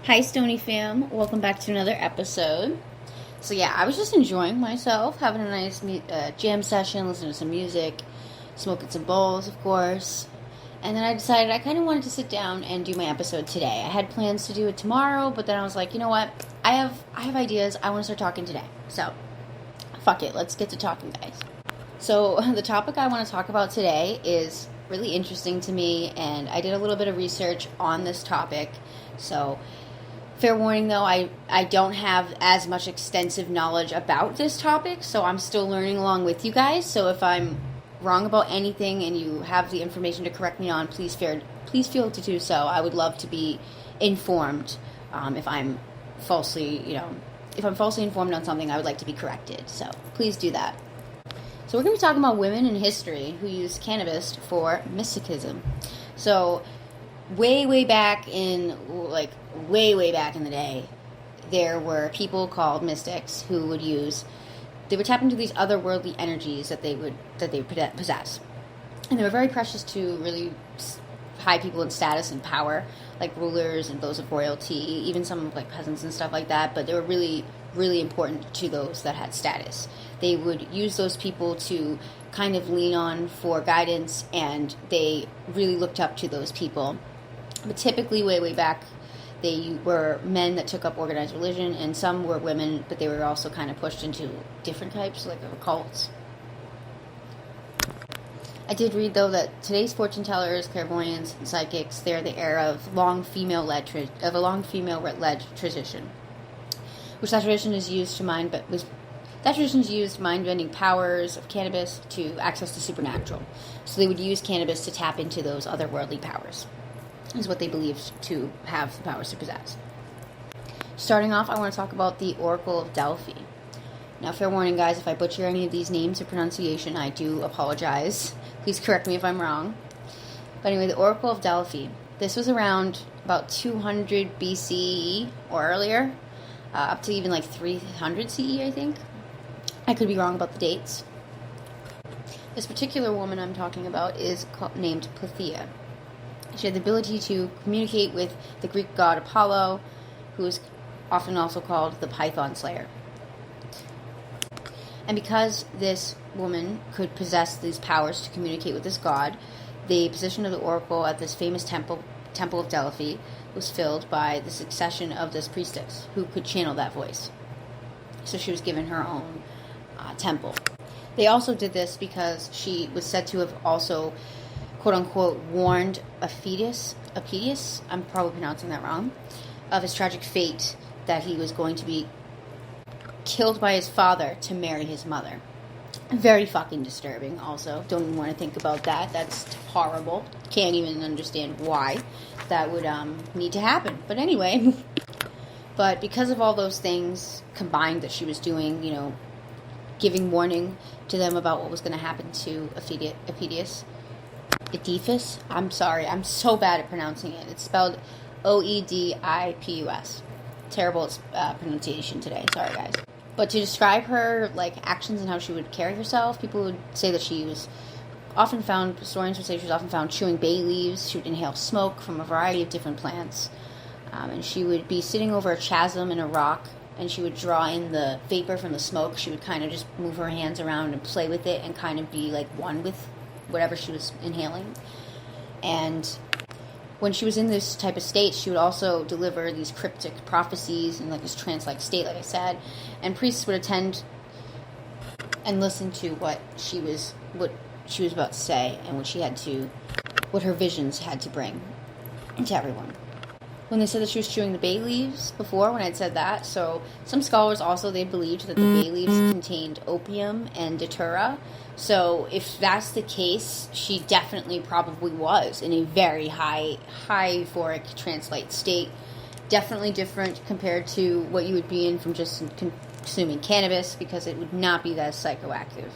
Hi, Stoney fam. Welcome back to another episode. So yeah, I was just enjoying myself, having a nice jam session, listening to some music, smoking some bowls, of course. And then I decided I kind of wanted to sit down and do my episode today. I had plans to do it tomorrow, but then I was like, you know what? I have ideas. I want to start talking today. So, fuck it. Let's get to talking, guys. So, the topic I want to talk about today is really interesting to me, and I did a little bit of research on this topic. So, fair warning though, I don't have as much extensive knowledge about this topic, so I'm still learning along with you guys. So if I'm wrong about anything and you have the information to correct me on, please feel to do so. I would love to be informed. If I'm falsely informed on something, I would like to be corrected. So please do that. So we're going to be talking about women in history who used cannabis for mysticism. So way back in the day, there were people called mystics who would tap into these otherworldly energies that they would possess, and they were very precious to really high people in status and power, like rulers and those of royalty, even some like peasants and stuff like that. But they were really important to those that had status. They would use those people to kind of lean on for guidance, and they really looked up to those people. But typically, way back, they were men that took up organized religion, and some were women, but they were also kind of pushed into different types, like of cults. I did read, though, that today's fortune tellers, clairvoyants, and psychics, they're the era of a long female-led tradition, which that tradition is used mind-bending powers of cannabis to access the supernatural. So they would use cannabis to tap into those otherworldly powers, is what they believed to have the powers to possess. Starting off, I want to talk about the Oracle of Delphi. Now, fair warning, guys, if I butcher any of these names or pronunciation, I do apologize. Please correct me if I'm wrong. But anyway, the Oracle of Delphi. This was around about 200 BCE or earlier, up to even like 300 CE, I think. I could be wrong about the dates. This particular woman I'm talking about is named Pythia. She had the ability to communicate with the Greek god Apollo, who is often also called the Python Slayer. And because this woman could possess these powers to communicate with this god, the position of the oracle at this famous temple of Delphi was filled by the succession of this priestess who could channel that voice. So she was given her own temple. They also did this because she was said to have also, quote-unquote, warned Aphidius, I'm probably pronouncing that wrong, of his tragic fate, that he was going to be killed by his father to marry his mother. Very fucking disturbing, also. Don't even want to think about that. That's horrible. Can't even understand why that would need to happen. But anyway, but because of all those things combined that she was doing, giving warning to them about what was going to happen to Aphidius, I'm sorry, I'm so bad at pronouncing it. It's spelled Oedipus. Terrible pronunciation today. Sorry, guys. But to describe her actions and how she would carry herself, people would say that historians would say she was often found chewing bay leaves. She would inhale smoke from a variety of different plants. And she would be sitting over a chasm in a rock, and she would draw in the vapor from the smoke. She would kind of just move her hands around and play with it and kind of be one with whatever she was inhaling. And when she was in this type of state, she would also deliver these cryptic prophecies in this trance-like state, like I said, and priests would attend and listen to what she was about to say and what her visions had to bring to everyone. When they said that she was chewing the bay leaves before, when I'd said that, so some scholars also, they believed that the bay leaves contained opium and datura. So if that's the case, she definitely probably was in a very high euphoric trance-like state. Definitely different compared to what you would be in from just consuming cannabis, because it would not be that psychoactive.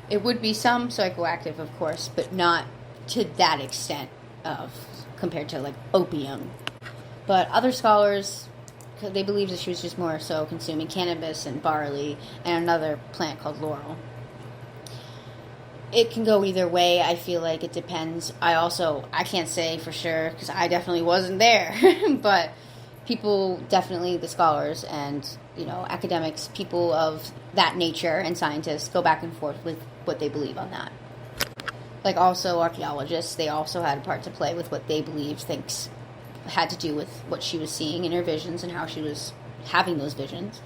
It would be some psychoactive, of course, but not to that extent compared to opium. But other scholars, they believed that she was just more so consuming cannabis and barley and another plant called laurel. It can go either way. I feel like it depends. I can't say for sure because I definitely wasn't there. But people, definitely the scholars and, academics, people of that nature and scientists go back and forth with what they believe on that. Like also archaeologists, they also had a part to play with what they believed things had to do with what she was seeing in her visions and how she was having those visions.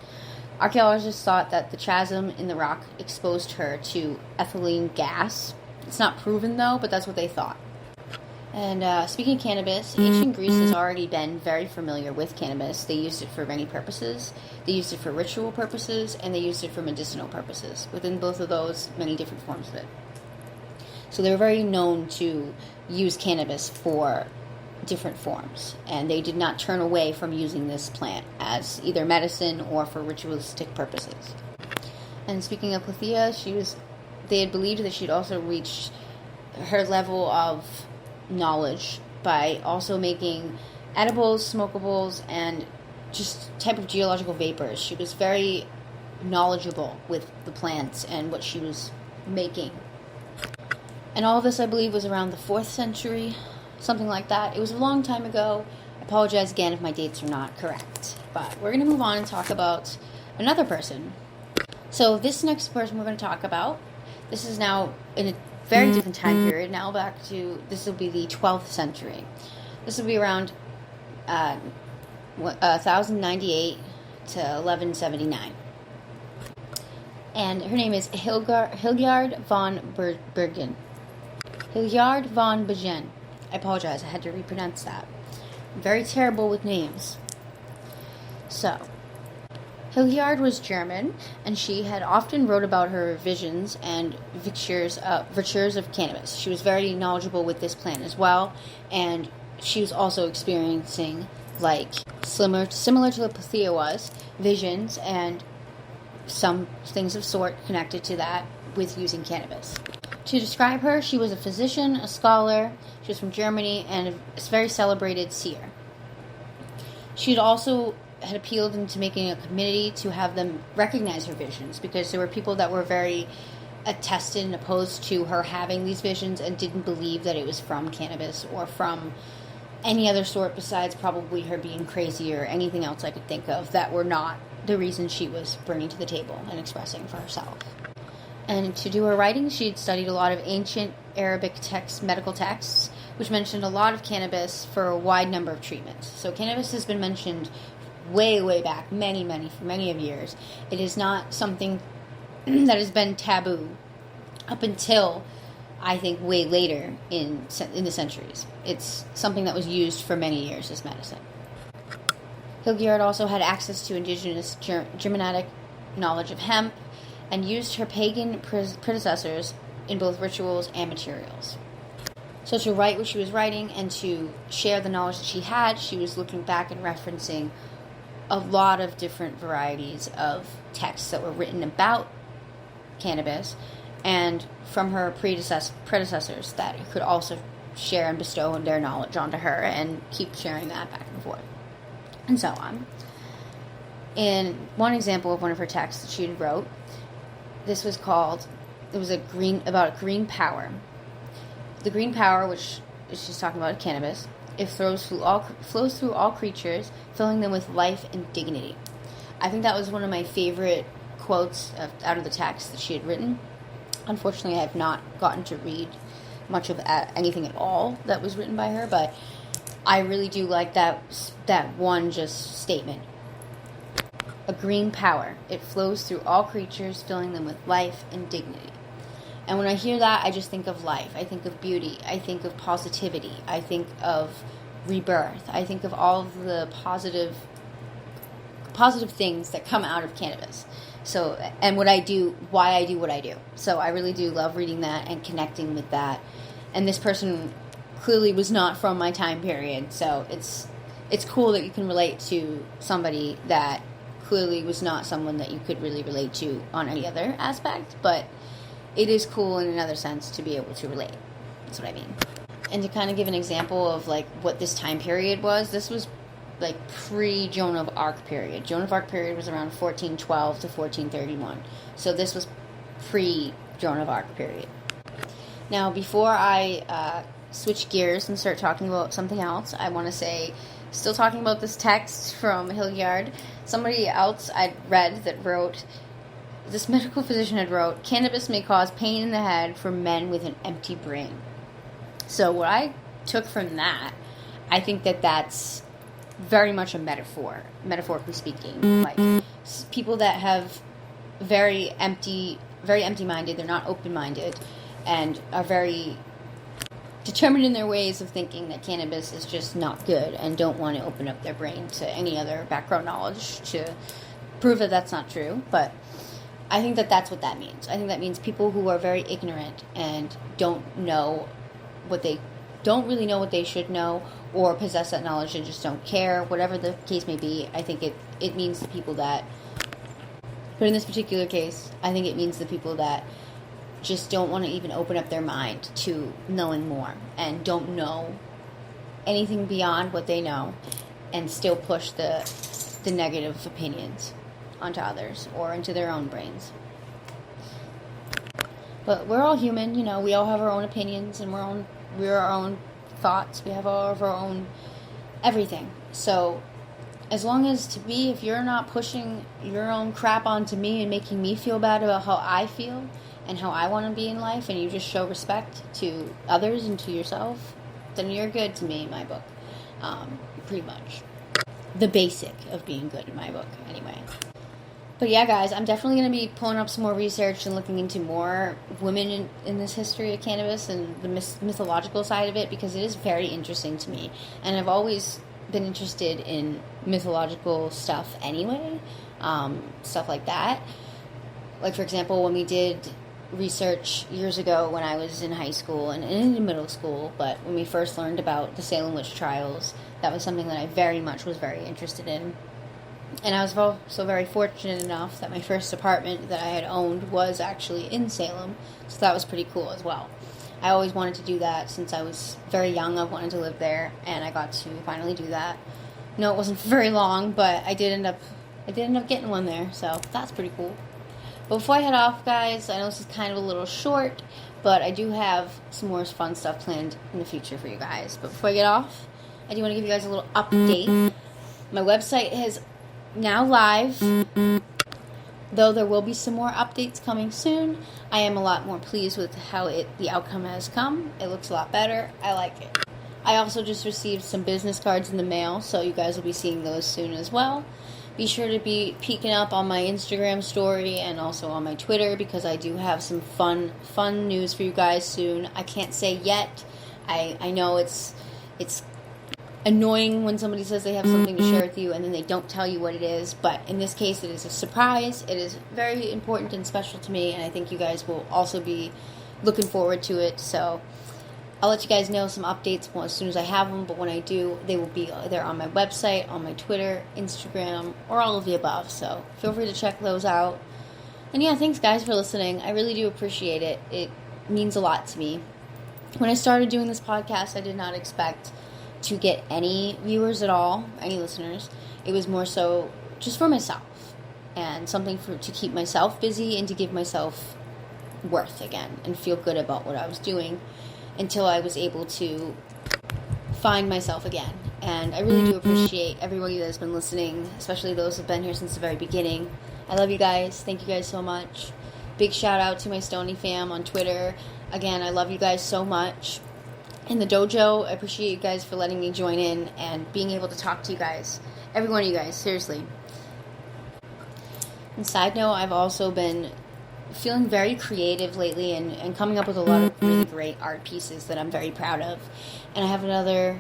Archaeologists thought that the chasm in the rock exposed her to ethylene gas. It's not proven though, but that's what they thought. And speaking of cannabis, ancient Greece has already been very familiar with cannabis. They used it for many purposes. They used it for ritual purposes, and they used it for medicinal purposes. Within both of those, many different forms of it. So they were very known to use cannabis for different forms, and they did not turn away from using this plant as either medicine or for ritualistic purposes. And speaking of Plethia, they had believed that she'd also reached her level of knowledge by also making edibles, smokables, and just type of geological vapors. She was very knowledgeable with the plants and what she was making. And all of this, I believe, was around the 4th century, something like that. It was a long time ago. I apologize again if my dates are not correct. But we're going to move on and talk about another person. So this next person we're going to talk about, this is now in a very different time period, now back to, this will be the 12th century. This will be around 1098 to 1179. And her name is Hilliard von Bergen. Hilliard von Bergen. I apologize, I had to repronounce that. I'm very terrible with names. So, Hilliard was German, and she had often wrote about her visions and virtues of cannabis. She was very knowledgeable with this plant as well, and she was also experiencing, similar to what Plethia was, visions and some things of sort connected to that with using cannabis. To describe her, she was a physician, a scholar, she was from Germany, and a very celebrated seer. She had appealed into making a committee to have them recognize her visions, because there were people that were very attested and opposed to her having these visions and didn't believe that it was from cannabis or from any other sort besides probably her being crazy or anything else I could think of that were not the reason she was bringing to the table and expressing for herself. And to do her writing, she had studied a lot of ancient Arabic medical texts, which mentioned a lot of cannabis for a wide number of treatments. So cannabis has been mentioned way back, for many of years. It is not something that has been taboo up until, I think, way later in the centuries. It's something that was used for many years as medicine. Hilliard also had access to indigenous Germanic knowledge of hemp and used her pagan predecessors in both rituals and materials. So to write what she was writing and to share the knowledge that she had, she was looking back and referencing a lot of different varieties of texts that were written about cannabis and from her predecessors that could also share and bestow their knowledge onto her and keep sharing that back and forth and so on. In one example of one of her texts that she had wrote, about green power. The green power, which she's talking about cannabis, it flows through all creatures, filling them with life and dignity. I think that was one of my favorite quotes out of the text that she had written. Unfortunately, I have not gotten to read much of anything at all that was written by her, but I really do like that one just statement. A green power. It flows through all creatures, filling them with life and dignity. And when I hear that, I just think of life. I think of beauty. I think of positivity. I think of rebirth. I think of all of the positive things that come out of cannabis. So, and why I do what I do. So I really do love reading that and connecting with that. And this person clearly was not from my time period. So it's cool that you can relate to somebody that clearly was not someone that you could really relate to on any other aspect, but it is cool in another sense to be able to relate. That's what I mean. And to kind of give an example of what this time period was, this was pre-Joan of Arc period. Joan of Arc period was around 1412 to 1431. So this was pre-Joan of Arc period. Now, before I switch gears and start talking about something else, I want to say Still talking about this text from hiiigh. Somebody else I'd read that wrote, this medical physician had wrote, cannabis may cause pain in the head for men with an empty brain. So what I took from that, I think that that's very much a metaphor, metaphorically speaking. Like, people that have very empty-minded, they're not open-minded, and are very determined in their ways of thinking that cannabis is just not good and don't want to open up their brain to any other background knowledge to prove that that's not true. But I think that that's what that means. I think that means people who are very ignorant and don't really know what they should know, or possess that knowledge and just don't care, whatever the case may be. I think it means the people that, but in this particular case, I think it means the people that just don't want to even open up their mind to knowing more and don't know anything beyond what they know and still push the negative opinions onto others or into their own brains. But we're all human, we all have our own opinions and we're our own thoughts. We have all of our own everything. So as long as if you're not pushing your own crap onto me and making me feel bad about how I feel and how I want to be in life, and you just show respect to others and to yourself, then you're good to me in my book. Pretty much. The basic of being good in my book, anyway. But yeah, guys, I'm definitely going to be pulling up some more research and looking into more women in this history of cannabis and the mythological side of it, because it is very interesting to me. And I've always been interested in mythological stuff anyway, stuff like that. Like, for example, when we did research years ago when I was in high school and in middle school, but when we first learned about the Salem witch trials, that was something that I very much was very interested in. And I was also very fortunate enough that my first apartment that I had owned was actually in Salem, so that was pretty cool as well. I always wanted to do that since I was very young. I wanted to live there, and I got to finally do that. No, it wasn't for very long, but I did end up getting one there, so that's pretty cool. But before I head off, guys, I know this is kind of a little short, but I do have some more fun stuff planned in the future for you guys. But before I get off, I do want to give you guys a little update. My website is now live, though there will be some more updates coming soon. I am a lot more pleased with how the outcome has come. It looks a lot better. I like it. I also just received some business cards in the mail, so you guys will be seeing those soon as well. Be sure to be peeking up on my Instagram story and also on my Twitter, because I do have some fun news for you guys soon. I can't say yet. I know it's annoying when somebody says they have something to share with you and then they don't tell you what it is, but in this case it is a surprise. It is very important and special to me, and I think you guys will also be looking forward to it. So I'll let you guys know some updates as soon as I have them, but when I do, they will be there on my website, on my Twitter, Instagram, or all of the above, so feel free to check those out. And yeah, thanks guys for listening. I really do appreciate it. It means a lot to me. When I started doing this podcast, I did not expect to get any viewers at all, any listeners. It was more so just for myself and something to keep myself busy and to give myself worth again and feel good about what I was doing until I was able to find myself again. And I really do appreciate everybody that's been listening, especially those who have been here since the very beginning. I love you guys. Thank you guys so much. Big shout out to my Stoney fam on Twitter. Again, I love you guys so much. In the dojo, I appreciate you guys for letting me join in and being able to talk to you guys. Every one of you guys, seriously. And side note, I've also been feeling very creative lately and coming up with a lot of really great art pieces that I'm very proud of. And I have another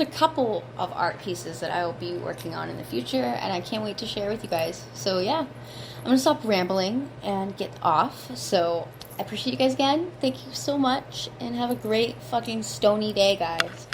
couple of art pieces that I will be working on in the future, and I can't wait to share with you guys. So yeah, I'm going to stop rambling and get off. So I appreciate you guys again. Thank you so much, and have a great fucking stony day, guys.